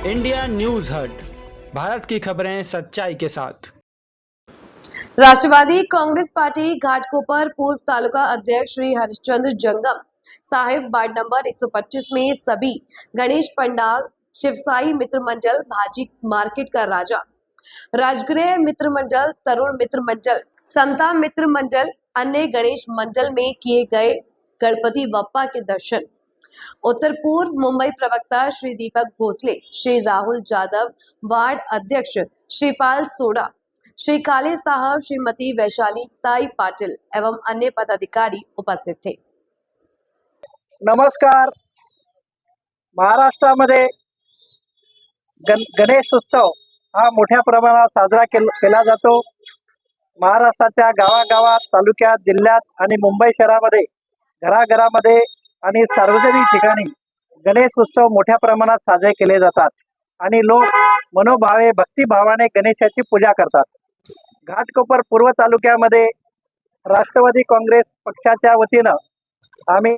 India news हट, भारत की खबरें सच्चाई के साथ। राष्ट्रवादी कांग्रेस पार्टी घाटकोपर पूर्व तालुका अध्यक्ष श्री हरिश्चंद्र जंगम साहिब वार्ड नंबर 125 में सभी गणेश पंडाल, शिवसाई मित्र मंडल, भाजी मार्केट का राजा, राजगृह मित्र मंडल, तरुण मित्र मंडल, समता मित्र मंडल, अन्य गणेश मंडल में किए गए गणपति बप्पा के दर्शन। उत्तर पूर्व मुंबई प्रवक्ता श्री दीपक भोसले, श्री राहुल जाधव, वार्ड अध्यक्ष श्रीपाल सोडा, श्री काले साहब, श्रीमती वैशाली ताई पाटिल एवं अन्य पदाधिकारी उपस्थित थे। नमस्कार। महाराष्ट्रामध्ये गणेश उत्सव हा मोठ्या प्रमाणात साजरा केला जातो। महाराष्ट्राच्या गावागावात, तालुक्यात, जिल्ह्यात आणि मुंबई शहरामध्ये घराघरामध्ये आणि सार्वजनिक ठिकाणी गणेश उत्सव मोठ्या प्रमाणात साजरे केले जातात आणि लोक मनोभावे भक्तिभावाने गणेशाची पूजा करतात। घाटकोपर पूर्व तालुक्यामध्ये राष्ट्रवादी काँग्रेस पक्षाच्या वतीनं आम्ही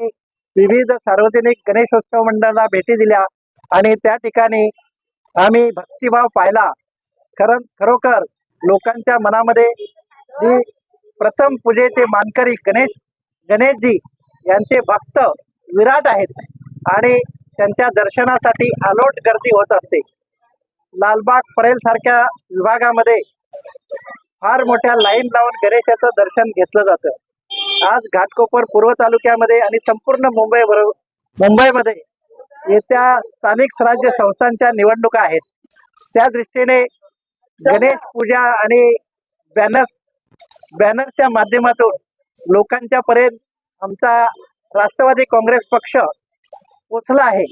विविध सार्वजनिक गणेशोत्सव मंडळांना भेटी दिल्या आणि त्या ठिकाणी आम्ही भक्तिभाव पाहिला। खरोखर लोकांच्या मनामध्ये जी प्रथम पूजेचे मानकरी गणेशजी यांचे भक्त विराट आहेत आणि त्यांच्या दर्शनासाठी अलोट गर्दी होत असते। लालबाग परेल सारख्या विभागामध्ये फार मोठ्या लाईन लावून गणेशाचं दर्शन घेतलं जातं। आज घाटकोपर पूर्व तालुक्यामध्ये आणि संपूर्ण मुंबईमध्ये येत्या स्थानिक स्वराज्य संस्थांच्या निवडणुका आहेत। त्या दृष्टीने गणेश पूजा आणि बॅनरच्या माध्यमातून लोकांच्या पर्यंत आमचा राष्ट्रवादी काँग्रेस पक्ष पोचला आहे,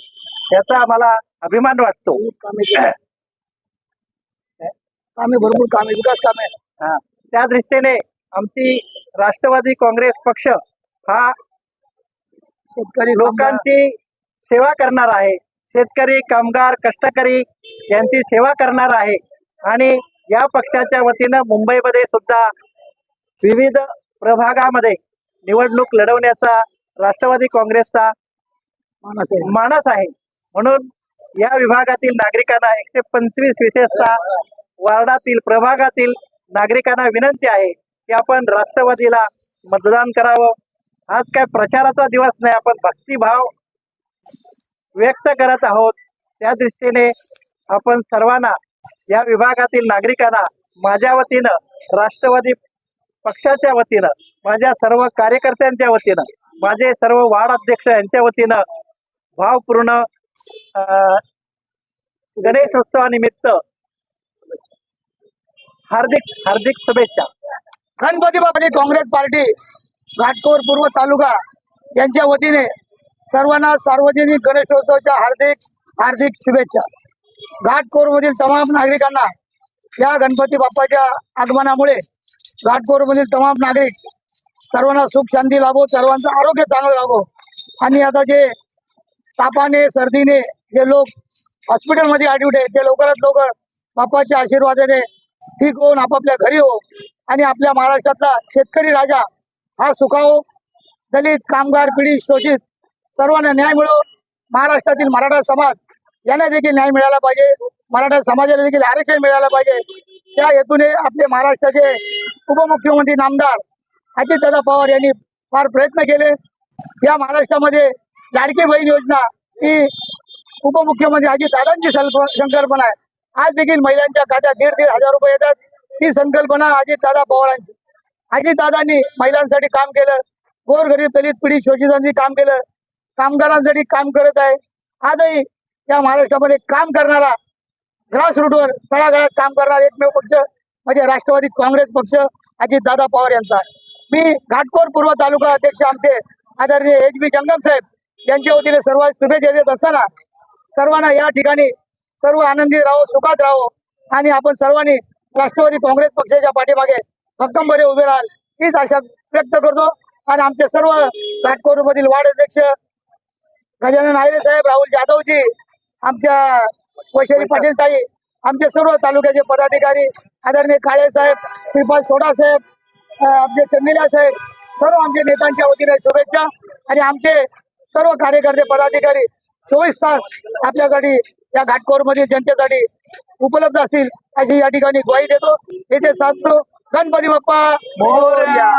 याचा आम्हाला अभिमान वाटतो। भरपूर कामे, विकास कामे, त्या दृष्टीने आमची राष्ट्रवादी काँग्रेस पक्ष हा शेतकरी लोकांची सेवा करणार आहे। शेतकरी, कामगार, कष्टकरी यांची सेवा करणार आहे आणि या पक्षाच्या वतीनं मुंबईमध्ये सुद्धा विविध प्रभागामध्ये निवडणूक लढवण्याचा राष्ट्रवादी काँग्रेसचा मानस आहे। म्हणून या विभागातील नागरिकांना 125 विशेषतः वार्डातील प्रभागातील नागरिकांना विनंती आहे की आपण राष्ट्रवादीला मतदान करावं। आज काय प्रचाराचा दिवस नाही, आपण भक्तिभाव व्यक्त करत आहोत। त्या दृष्टीने आपण सर्वांना, या विभागातील नागरिकांना माझ्या वतीनं, राष्ट्रवादी पक्षाच्या वतीनं, माझ्या सर्व कार्यकर्त्यांच्या वतीनं, माझे सर्व वार्ड अध्यक्ष यांच्या वतीनं भावपूर्ण गणेशोत्सवानिमित्त हार्दिक शुभेच्छा। गणपती बाप्पा काँग्रेस पार्टी घाटकोपर पूर्व तालुका यांच्या वतीने सर्वांना सार्वजनिक गणेशोत्सवाच्या हार्दिक शुभेच्छा। घाटकोपरमधील तमाम नागरिकांना या गणपती बाप्पाच्या आगमनामुळे घाटकोपरमधील तमाम नागरिक सर्वांना सुख शांती लाभो, सर्वांचं आरोग्य चांगलं लाभो आणि आता जे तापाने, सर्दीने जे लोक हॉस्पिटलमध्ये ॲडमिट आहेत ते लवकरात लवकर बाप्पाच्या आशीर्वादाने ठीक होऊन आपापल्या घरी हो आणि आपल्या महाराष्ट्रातला शेतकरी राजा हा सुखावो। दलित, कामगार, पीडित, शोषित सर्वांना न्याय मिळो। महाराष्ट्रातील मराठा समाज यांना देखील न्याय मिळाला पाहिजे, मराठा समाजाला देखील आरक्षण मिळालं पाहिजे। त्या हेतूने आपले महाराष्ट्राचे उपमुख्यमंत्री नामदार अजितदादा पवार यांनी फार प्रयत्न केले। या महाराष्ट्रामध्ये लाडकी बहीण योजना ही उपमुख्यमंत्री अजितदादांची संकल्पना आहे। आज देखील महिलांच्या खात्यात 1,500 रुपये येतात। ती संकल्पना अजितदादा पवारांची। अजितदादांनी महिलांसाठी काम केलं, गोरगरीब, दलित, पीडित, शोषितांसाठी काम केलं, कामगारांसाठी काम करत आहे। आजही या महाराष्ट्रामध्ये काम करणारा, ग्रासरूटवर तळागाळात काम करणारा एकमेव पक्ष म्हणजे राष्ट्रवादी काँग्रेस पक्ष अजितदादा पवार यांचा। मी घाटकोपर पूर्व तालुका अध्यक्ष आमचे आदरणीय HB जंगम साहेब यांच्या वतीने सर्व शुभेच्छा देत असताना सर्वांना या ठिकाणी सर्व आनंदी राहो, सुखात राहो आणि आपण सर्वांनी राष्ट्रवादी काँग्रेस पक्षाच्या पाठीमागे भक्कमपणे उभे राहाल हीच आशा व्यक्त करतो। आणि आमचे सर्व घाटकोपरमधील वार्ड अध्यक्ष गजानन आयरे साहेब, राहुल जाधवजी, आमच्या वैशाली पाटील ताई, आमचे सर्व तालुक्याचे पदाधिकारी आदरणीय काळे साहेब, श्रीपाल सोडा साहेब, आमचे चंदिला साहेब, सर्व आमच्या नेत्यांच्या वतीने शुभेच्छा। आणि आमचे सर्व कार्यकर्ते, पदाधिकारी 24 तास आपल्याकडे या घाटकोपरमध्ये जनतेसाठी उपलब्ध असतील अशी या ठिकाणी ग्वाही देतो. येथे सांगतो गणपती बाप्पा मोरया.